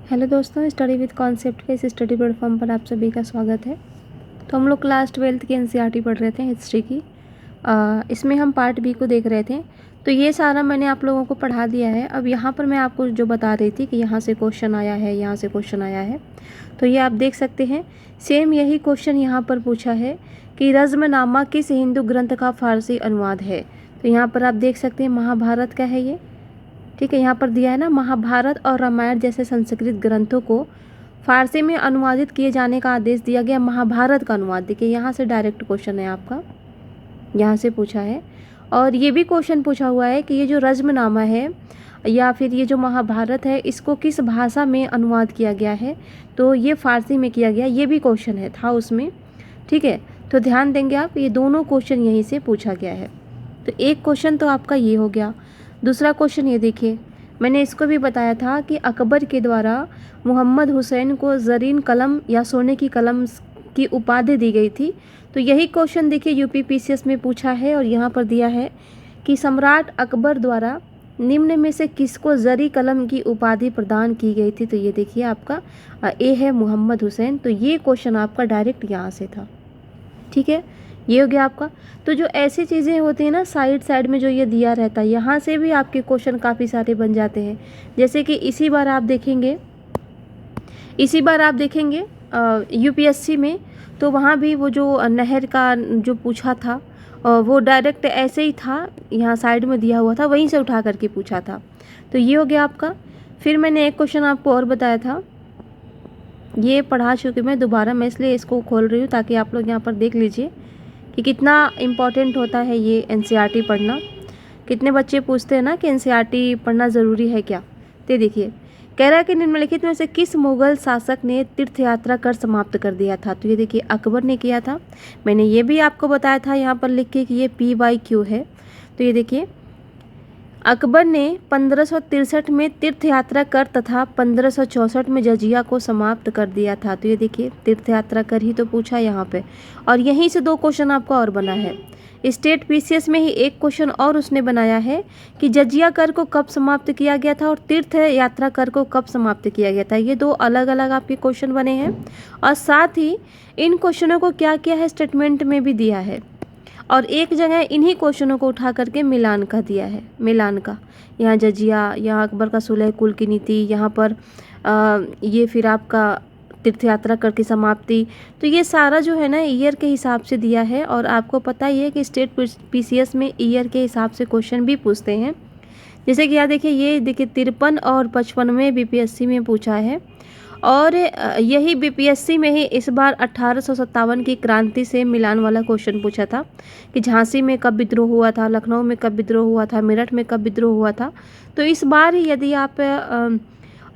Hello दोस्तों, study with concept के इस स्टडी प्लेटफॉर्म पर आप सभी का स्वागत है। तो हम लोग क्लास 12th की एनसीईआरटी पढ़ रहे थे हिस्ट्री की। इसमें हम पार्ट बी को देख रहे थे। तो ये सारा मैंने आप लोगों को पढ़ा दिया है। अब यहाँ पर मैं आपको जो बता रही थी कि यहाँ से क्वेश्चन आया है, यहाँ से क्वेश्चन आया है, तो ये आप देख सकते हैं। सेम यही क्वेश्चन यहाँ पर पूछा है कि रज़्मनामा किस हिंदू ग्रंथ का फारसी अनुवाद है। तो यहाँ पर आप देख सकते हैं महाभारत का है ये, ठीक है। यहाँ पर दिया है ना, महाभारत और रामायण जैसे संस्कृत ग्रंथों को फारसी में अनुवादित किए जाने का आदेश दिया गया। महाभारत का अनुवाद देखिए, यहाँ से डायरेक्ट क्वेश्चन है आपका, यहाँ से पूछा है। और ये भी क्वेश्चन पूछा हुआ है कि ये जो रज़्मनामा है या फिर ये जो महाभारत है, इसको किस भाषा में अनुवाद किया गया है। तो ये फारसी में किया गया, ये भी क्वेश्चन है था उसमें, ठीक है। तो ध्यान देंगे आप, ये दोनों क्वेश्चन यहीं से पूछा गया है। तो एक क्वेश्चन तो आपका ये हो गया। दूसरा क्वेश्चन ये देखिए, मैंने इसको भी बताया था कि अकबर के द्वारा मोहम्मद हुसैन को ज़रीन कलम या सोने की कलम की उपाधि दी गई थी। तो यही क्वेश्चन देखिए यूपीपीसीएस में पूछा है और यहाँ पर दिया है कि सम्राट अकबर द्वारा निम्न में से किसको ज़री कलम की उपाधि प्रदान की गई थी। तो ये देखिए आपका ए है मोहम्मद हुसैन। तो ये क्वेश्चन आपका डायरेक्ट यहाँ से था, ठीक है। ये हो गया आपका। तो जो ऐसी चीज़ें होती हैं ना, साइड में जो ये दिया रहता है, यहाँ से भी आपके क्वेश्चन काफ़ी सारे बन जाते हैं। जैसे कि इसी बार आप देखेंगे यूपीएससी में, तो वहाँ भी वो जो नहर का जो पूछा था वो डायरेक्ट ऐसे ही था, यहाँ साइड में दिया हुआ था, वहीं से उठा करके पूछा था। तो ये हो गया आपका। फिर मैंने एक क्वेश्चन आपको और बताया था, ये पढ़ा चुकी मैं, दोबारा मैं इसलिए इसको खोल रही हूँ ताकि आप लोग यहाँ पर देख लीजिए कि कितना इम्पॉर्टेंट होता है ये एनसीईआरटी पढ़ना। कितने बच्चे पूछते हैं ना कि एनसीईआरटी पढ़ना ज़रूरी है क्या। तो देखिए, कह रहा है कि निम्नलिखित में से किस मुगल शासक ने तीर्थ यात्रा कर समाप्त कर दिया था। तो ये देखिए अकबर ने किया था। मैंने ये भी आपको बताया था यहाँ पर लिख के कि ये PYQ है। तो ये देखिए, अकबर ने 1563 में तीर्थ यात्रा कर तथा 1564 में जजिया को समाप्त कर दिया था। तो ये देखिए तीर्थ यात्रा कर ही तो पूछा यहाँ पे। और यहीं से दो क्वेश्चन आपका और बना है। स्टेट पीसीएस में ही एक क्वेश्चन और उसने बनाया है कि जजिया कर को कब समाप्त किया गया था और तीर्थ यात्रा कर को कब समाप्त किया गया था। ये दो अलग अलग आपके क्वेश्चन बने हैं। और साथ ही इन क्वेश्चनों को क्या किया है, स्टेटमेंट में भी दिया है। और एक जगह इन्हीं क्वेश्चनों को उठा करके मिलान का दिया है, मिलान का। यहाँ जजिया, यहाँ अकबर का सुलह कुल की नीति, यहाँ पर ये फिर आपका तीर्थ यात्रा करके समाप्ति। तो ये सारा जो है ना ईयर के हिसाब से दिया है। और आपको पता ही है कि स्टेट पीसीएस में ईयर के हिसाब से क्वेश्चन भी पूछते हैं। जैसे कि यहाँ देखिए, ये देखिए 53 और 55 में बीपीएससी में पूछा है। और यही बीपीएससी में ही इस बार 1857 की क्रांति से मिलान वाला क्वेश्चन पूछा था कि झांसी में कब विद्रोह हुआ था, लखनऊ में कब विद्रोह हुआ था, मेरठ में कब विद्रोह हुआ था। तो इस बार यदि आप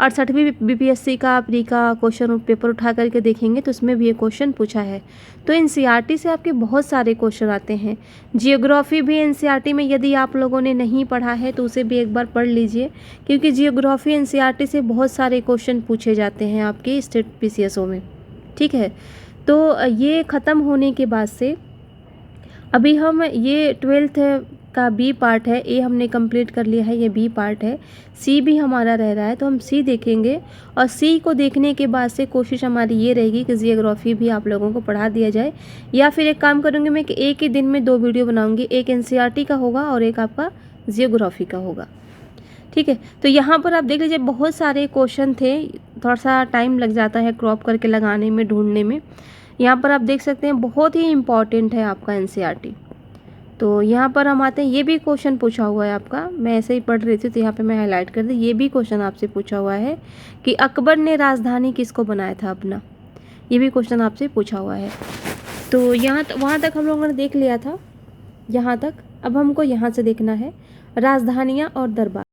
68वीं बीपीएससी का प्री का क्वेश्चन पेपर उठा करके देखेंगे तो उसमें भी ये क्वेश्चन पूछा है। तो एनसीईआरटी से आपके बहुत सारे क्वेश्चन आते हैं। जियोग्राफी भी एनसीईआरटी में यदि आप लोगों ने नहीं पढ़ा है तो उसे भी एक बार पढ़ लीजिए, क्योंकि जियोग्राफी एनसीईआरटी से बहुत सारे क्वेश्चन पूछे जाते हैं आपके स्टेट पीसीएसओ में, ठीक है। तो ये ख़त्म होने के बाद से अभी हम ये 12th का बी पार्ट है, ए हमने कंप्लीट कर लिया है, ये बी पार्ट है। सी भी हमारा रह रहा है, तो हम सी देखेंगे। और सी को देखने के बाद से कोशिश हमारी ये रहेगी कि जियोग्राफी भी आप लोगों को पढ़ा दिया जाए। या फिर एक काम करूँगी मैं कि एक ही दिन में 2 वीडियो बनाऊँगी, एक एनसीईआरटी का होगा और एक आपका जियोग्राफी का होगा, ठीक है। तो यहाँ पर आप देख लीजिए बहुत सारे क्वेश्चन थे, थोड़ा सा टाइम लग जाता है क्रॉप करके लगाने में, ढूंढने में। यहाँ पर आप देख सकते हैं बहुत ही इम्पॉर्टेंट है आपका एनसीईआरटी। तो यहाँ पर हम आते हैं, ये भी क्वेश्चन पूछा हुआ है आपका, मैं ऐसे ही पढ़ रही थी तो यहाँ पे मैं हाईलाइट कर दी। ये भी क्वेश्चन आपसे पूछा हुआ है कि अकबर ने राजधानी किसको बनाया था अपना, ये भी क्वेश्चन आपसे पूछा हुआ है। तो वहाँ तक हम लोगों ने देख लिया था, यहाँ तक। अब हमको यहाँ से देखना है राजधानियाँ और दरबार।